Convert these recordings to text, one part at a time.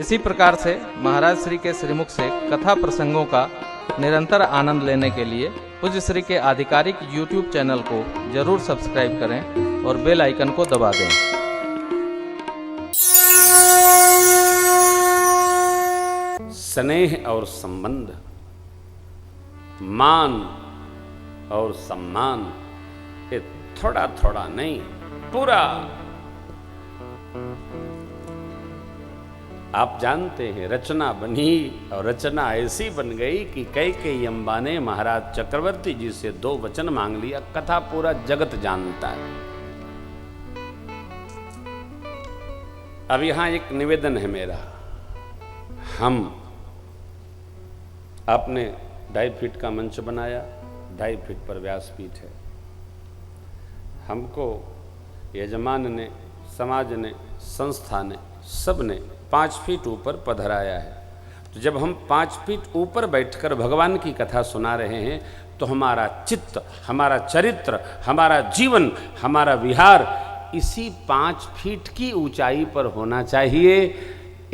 इसी प्रकार से महाराज श्री के श्रीमुख से कथा प्रसंगों का निरंतर आनंद लेने के लिए पूज्य श्री के आधिकारिक YouTube चैनल को जरूर सब्सक्राइब करें और बेल आइकन को दबा दें। स्नेह और संबंध, मान और सम्मान, ये थोड़ा थोड़ा नहीं, पूरा। आप जानते हैं रचना बनी और रचना ऐसी बन गई कि कैकेयी अम्बा ने महाराज चक्रवर्ती जी से 2 वचन मांग लिया। कथा पूरा जगत जानता है। अब यहां एक निवेदन है मेरा। हम आपने 2.5 फीट का मंच बनाया, 2.5 फीट पर व्यासपीठ है। हमको यजमान ने, समाज ने, संस्था ने, सब ने 5 फीट ऊपर पधराया है। तो जब हम 5 फीट ऊपर बैठकर भगवान की कथा सुना रहे हैं तो हमारा चित्त, हमारा चरित्र, हमारा जीवन, हमारा विहार इसी 5 फीट की ऊंचाई पर होना चाहिए।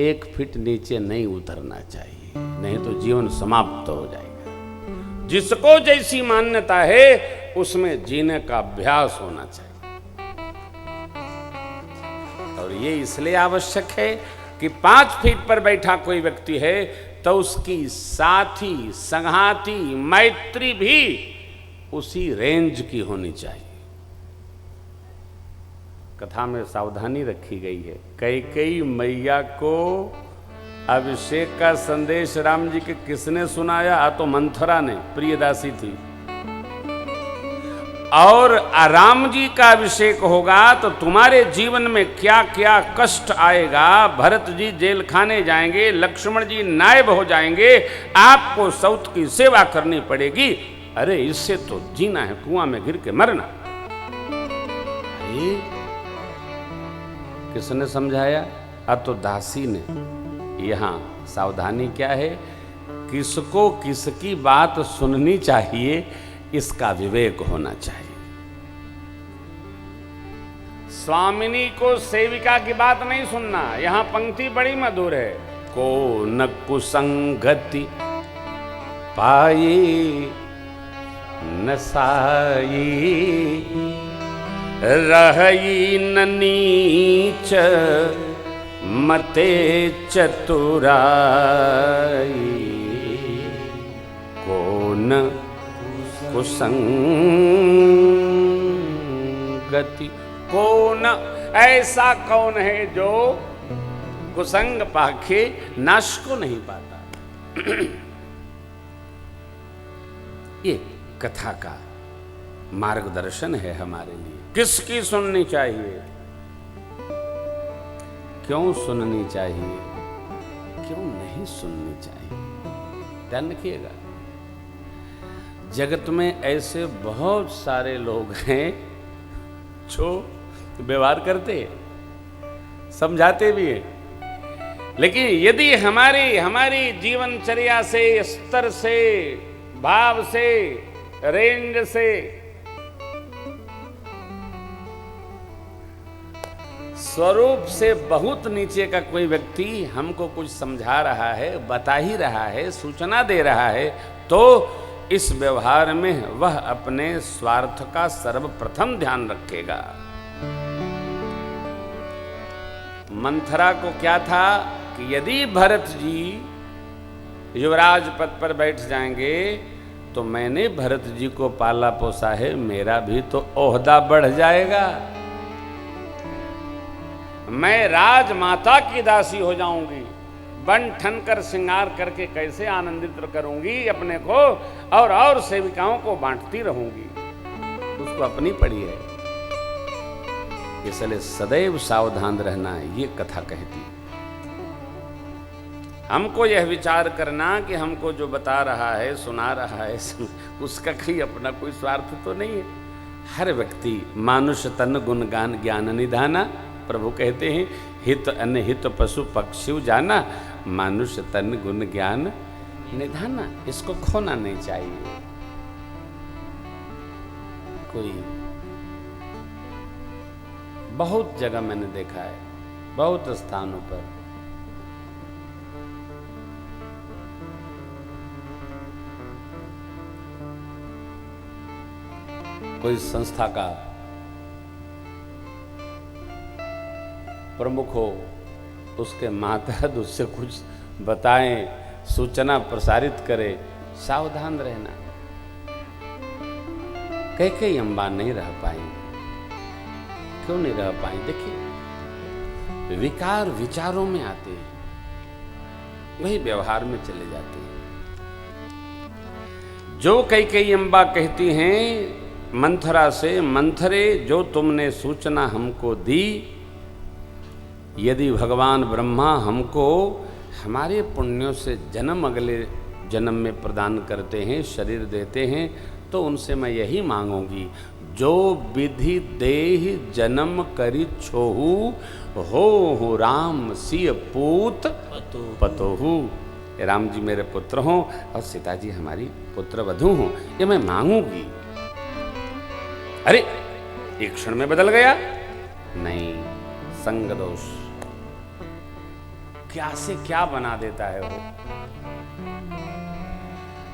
1 फीट नीचे नहीं उतरना चाहिए, नहीं तो जीवन समाप्त हो जाएगा। जिसको जैसी मान्यता है उसमें जीने का अभ्यास होना चाहिए। और ये इसलिए आवश्यक है कि 5 फीट पर बैठा कोई व्यक्ति है तो उसकी साथी, संघाती, मैत्री भी उसी रेंज की होनी चाहिए। कथा में सावधानी रखी गई है। कैकेयी मैया को अभिषेक का संदेश राम जी के किसने सुनाया? तो मंथरा ने, प्रियदासी थी। और राम जी का अभिषेक होगा तो तुम्हारे जीवन में क्या क्या कष्ट आएगा। भरत जी जेल खाने जाएंगे, लक्ष्मण जी नायब हो जाएंगे, आपको सौत की सेवा करनी पड़ेगी। अरे इससे तो जीना है कुआं में गिर के मरना। अरे किसने समझाया? तो दासी ने। यहां सावधानी क्या है? किसको किसकी बात सुननी चाहिए इसका विवेक होना चाहिए। स्वामिनी को सेविका की बात नहीं सुनना। यहां पंक्ति बड़ी मधुर है। को न कुसंगति पाए न साई, रही न नीच मते चतुराई। को न कुसंगति, कौन ऐसा कौन है जो कुसंग पाके नाश को नहीं पाता। ये कथा का मार्गदर्शन है हमारे लिए। किसकी सुननी चाहिए, क्यों सुननी चाहिए, क्यों नहीं सुननी चाहिए, ध्यान रखिएगा। जगत में ऐसे बहुत सारे लोग हैं जो व्यवहार करते हैं, समझाते भी हैं, लेकिन यदि हमारी जीवनचर्या से, स्तर से, भाव से, रेंज से स्वरूप से बहुत नीचे का कोई व्यक्ति हमको कुछ समझा रहा है, बता ही रहा है, सूचना दे रहा है, तो इस व्यवहार में वह अपने स्वार्थ का सर्वप्रथम ध्यान रखेगा। मंथरा को क्या था कि यदि भरत जी युवराज पद पर बैठ जाएंगे तो मैंने भरत जी को पाला पोसा है, मेरा भी तो ओहदा बढ़ जाएगा। मैं राजमाता की दासी हो जाऊंगी, बन ठन कर श्रृंगार करके कैसे आनंदित करूंगी अपने को, और सेविकाओं को बांटती रहूंगी। उसको अपनी पड़ी है। इसलिए सदैव सावधान रहना है, ये कथा कहती है। हमको यह विचार करना कि हमको जो बता रहा है, सुना रहा है, उसका कहीं अपना कोई स्वार्थ तो नहीं है। हर व्यक्ति मानुष तन गुण गान ज्ञान निधाना, प्रभु कहते हैं हित अनहित पशु पक्षी जाना, मानुष तन गुण ज्ञान निधाना। इसको खोना नहीं चाहिए। कोई बहुत जगह मैंने देखा है, बहुत स्थानों पर कोई संस्था का प्रमुख हो, उसके मातहत उससे कुछ बताएं, सूचना प्रसारित करे, सावधान रहना। कई अम्बा नहीं रह पाई। क्यों नहीं रह पाई? देखिए, विकार विचारों में आते हैं, वही व्यवहार में चले जाते हैं। जो कई अम्बा कहती हैं मंथरा से, मंथरे जो तुमने सूचना हमको दी, यदि भगवान ब्रह्मा हमको हमारे पुण्यों से जन्म अगले जन्म में प्रदान करते हैं, शरीर देते हैं, तो उनसे मैं यही मांगूंगी, जो विधि देह जन्म करी छोहू, हो राम सिय पूत पतोहू। राम जी मेरे पुत्र हों और सीता जी हमारी पुत्र वधू हों, ये मैं मांगूंगी। अरे एक क्षण में बदल गया? नहीं, संग दोष क्या से क्या बना देता है वो।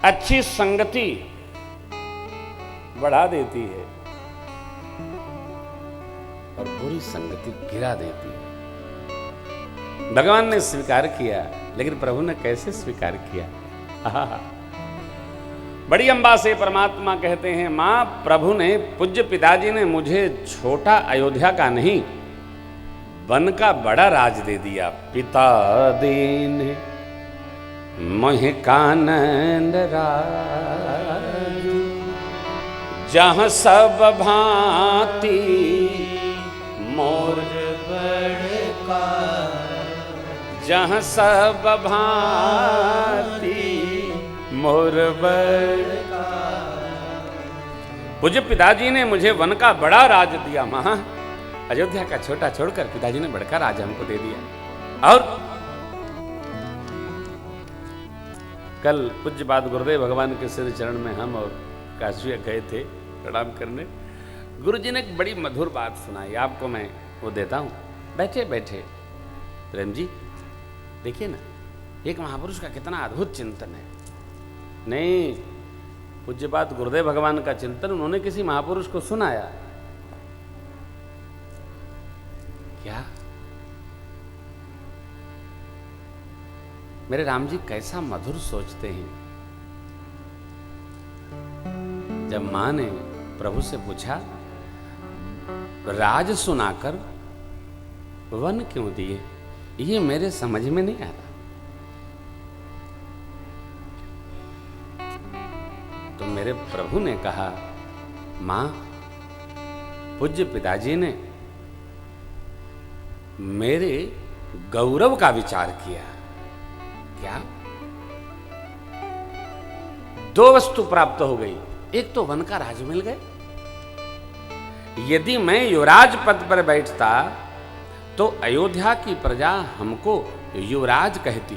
अच्छी संगति बढ़ा देती है और बुरी संगति गिरा देती है। भगवान ने स्वीकार किया, लेकिन प्रभु ने कैसे स्वीकार किया? बड़ी अम्बा से परमात्मा कहते हैं, मां, प्रभु ने, पूज्य पिताजी ने मुझे छोटा अयोध्या का नहीं, वन का बड़ा राज दे दिया। पिता दीन मोह कानन राजू, जहाँ सब भांति मोर बड़का, जहाँ सब भांति मोर बड़का। पूज्य पिताजी ने मुझे वन का बड़ा राज दिया। मां, अयोध्या का छोटा छोड़कर पिताजी ने बड़का राज हमको दे दिया। और कल पूज्य बात गुरुदेव भगवान के श्री चरण में हम और काशी गए थे प्रणाम करने। गुरु जी ने एक बड़ी मधुर बात सुनाई, आपको मैं वो देता हूँ। बैठे बैठे प्रेम जी देखिए ना, एक महापुरुष का कितना अद्भुत चिंतन है। नहीं, पूज्य बात गुरुदेव भगवान का चिंतन उन्होंने किसी महापुरुष को सुनाया। क्या मेरे राम जी कैसा मधुर सोचते हैं। जब मां ने प्रभु से पूछा, राज सुनाकर वन क्यों दिए, ये मेरे समझ में नहीं आ रहा। तो मेरे प्रभु ने कहा, मां, पूज्य पिताजी ने मेरे गौरव का विचार किया। क्या? दो वस्तु प्राप्त हो गई, एक तो वन का राज मिल गए। यदि मैं युवराज पद पर बैठता तो अयोध्या की प्रजा हमको युवराज कहती।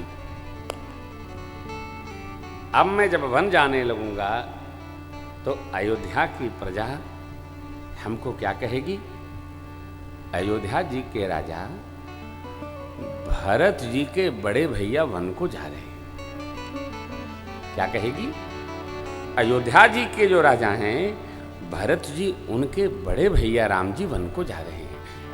अब मैं जब वन जाने लगूंगा तो अयोध्या की प्रजा हमको क्या कहेगी? अयोध्या जी के राजा भरत जी के बड़े भैया वन को जा रहे हैं। क्या कहेगी? अयोध्या जी के जो राजा हैं भरत जी, उनके बड़े भैया राम जी वन को जा रहे हैं।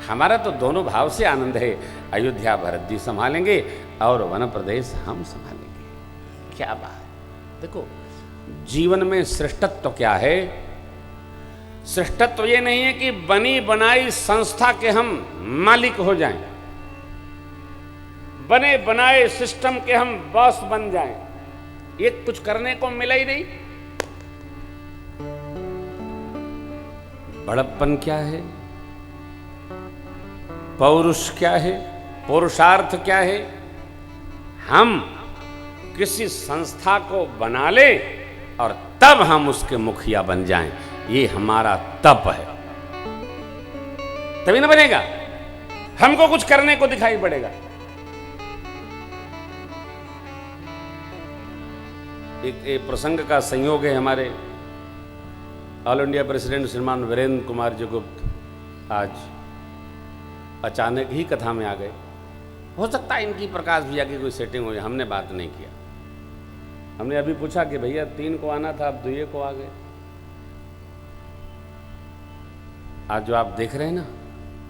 हमारा तो दोनों भाव से आनंद है। अयोध्या भरत जी संभालेंगे और वन प्रदेश हम संभालेंगे। क्या बात! देखो, जीवन में श्रेष्ठत्व क्या है? श्रेष्ठत्व ये नहीं है कि बनी बनाई संस्था के हम मालिक हो जाएं, बने बनाए सिस्टम के हम बॉस बन जाएं। ये कुछ करने को मिला ही नहीं। बड़प्पन क्या है? पौरुष क्या है? पुरुषार्थ क्या है? हम किसी संस्था को बना ले और तब हम उसके मुखिया बन जाएं, ये हमारा तप है। तभी ना बनेगा, हमको कुछ करने को दिखाई पड़ेगा। एक प्रसंग का संयोग है। हमारे ऑल इंडिया प्रेसिडेंट श्रीमान वीरेंद्र कुमार जी गुप्त आज अचानक ही कथा में आ गए। हो सकता है इनकी प्रकाश भैया की कोई सेटिंग हो, हमने बात नहीं किया। हमने अभी पूछा कि भैया 3 को आना था, अब 2 को आ गए। आज जो आप देख रहे हैं ना,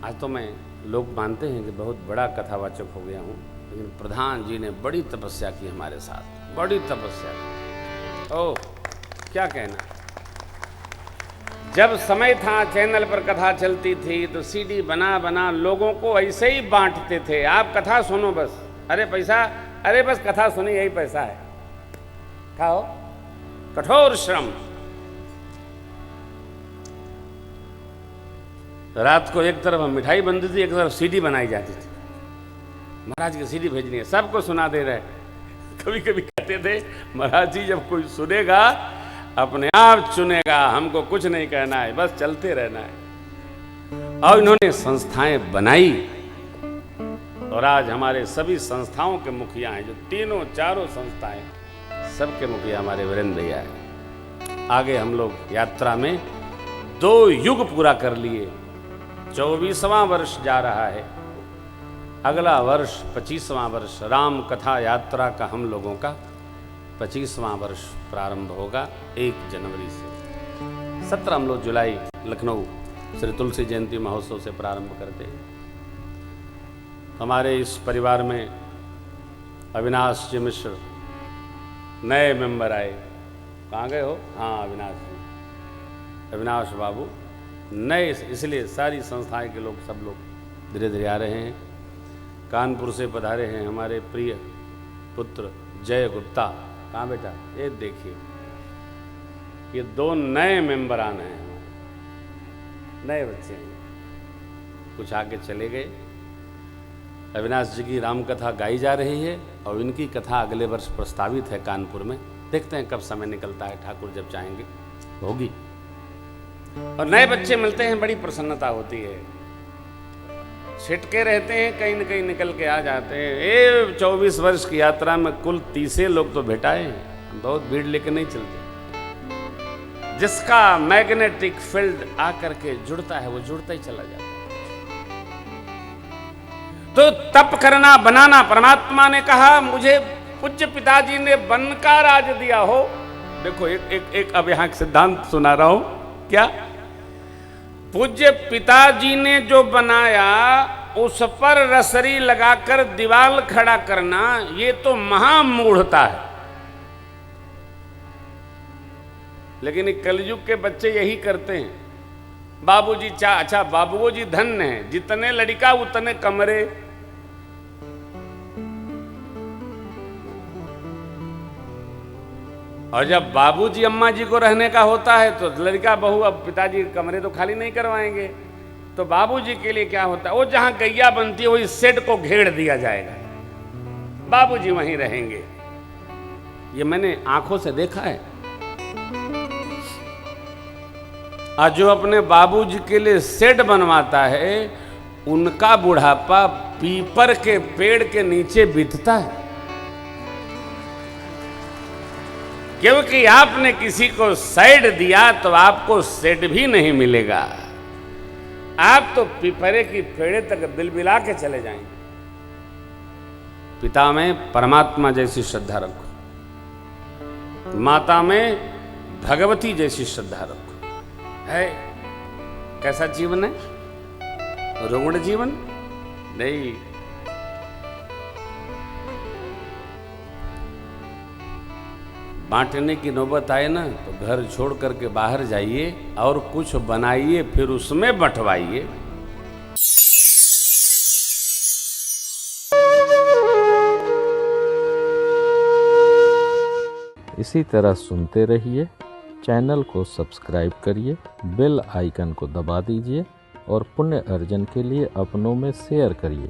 आज तो मैं लोग मानते हैं कि बहुत बड़ा कथावाचक हो गया हूँ, लेकिन प्रधान जी ने बड़ी तपस्या की हमारे साथ, बड़ी तपस्या की। ओह क्या कहना। जब समय था चैनल पर कथा चलती थी तो सीडी बना बना लोगों को ऐसे ही बांटते थे, आप कथा सुनो बस, अरे पैसा, अरे बस कथा सुनी यही पैसा है, खाओ, कठोर श्रम। रात को एक तरफ मिठाई बनती थी, एक तरफ सीडी बनाई जाती थी, महाराज की सीडी भेजनी है, सबको सुना दे रहे। कभी कभी कहते थे महाराज जी जब कोई सुनेगा अपने आप चुनेगा, हमको कुछ नहीं कहना है, बस चलते रहना है। और इन्होंने संस्थाएं बनाई और आज हमारे सभी संस्थाओं के मुखिया हैं, जो तीनों चारों संस्थाएं, सबके मुखिया हमारे वीरेंद्र भैया है। आगे हम लोग यात्रा में 2 युग पूरा कर लिए, 24वां वर्ष जा रहा है, अगला वर्ष 25वां वर्ष, राम कथा यात्रा का हम लोगों का 25वां वर्ष प्रारंभ होगा 1 जनवरी से। 17 जुलाई लखनऊ श्री तुलसी जयंती महोत्सव से प्रारंभ करते हैं। हमारे इस परिवार में अविनाश जी मिश्र नए मेंबर आए, कहाँ गए हो? हाँ अविनाश जी, अविनाश बाबू नए, इसलिए सारी संस्थाएं के लोग, सब लोग धीरे धीरे आ रहे हैं। कानपुर से पधारे हैं हमारे प्रिय पुत्र जय गुप्ता, कहाँ बेटा? ये देखिए, ये 2 नए मेंबर आने हैं हमारे, नए बच्चे हैं, कुछ आगे चले गए। अविनाश जी की रामकथा गाई जा रही है और इनकी कथा अगले वर्ष प्रस्तावित है कानपुर में, देखते हैं कब समय निकलता है, ठाकुर जब चाहेंगे होगी। और नए बच्चे मिलते हैं, बड़ी प्रसन्नता होती है, छिटके रहते हैं, कहीं न कहीं निकल के आ जाते हैं। ये 24 वर्ष की यात्रा में कुल 30 लोग तो भेटाए हैं, बहुत भीड़ लेके नहीं चलते। जिसका मैग्नेटिक फील्ड आकर के जुड़ता है वो जुड़ता ही चला जाता है। तो तप करना, बनाना, परमात्मा ने कहा मुझे पूज्य पिताजी ने बन का राज दिया हो। देखो एक अब यहाँ सिद्धांत सुना रहा हूं, क्या? पूज्य पिताजी ने जो बनाया उस पर रसरी लगाकर दीवाल खड़ा करना, ये तो महामूढ़ता है। लेकिन कलयुग के बच्चे यही करते हैं। बाबूजी अच्छा बाबूजी धन्य है, जितने लड़का उतने कमरे। और जब बाबूजी अम्मा जी को रहने का होता है तो लड़का बहू, अब पिताजी कमरे तो खाली नहीं करवाएंगे, तो बाबूजी के लिए क्या होता है, वो जहां गैया बनती है वही शेड को घेर दिया जाएगा, बाबूजी वहीं रहेंगे। ये मैंने आंखों से देखा है। आज जो अपने बाबूजी के लिए शेड बनवाता है, उनका बुढ़ापा पीपर के पेड़ के नीचे बीतता है, क्योंकि आपने किसी को शेड दिया तो आपको शेड भी नहीं मिलेगा। आप तो पीपरे की पेड़े तक बिलबिला के चले जाएंगे। पिता में परमात्मा जैसी श्रद्धा रखो, माता में भगवती जैसी श्रद्धा रखो। है कैसा जीवन है? रुग्ण जीवन नहीं। बांटने की नौबत आए ना तो घर छोड़ करके बाहर जाइए और कुछ बनाइए, फिर उसमें बंटवाइए। इसी तरह सुनते रहिए, चैनल को सब्सक्राइब करिए, बेल आइकन को दबा दीजिए और पुण्य अर्जन के लिए अपनों में शेयर करिए।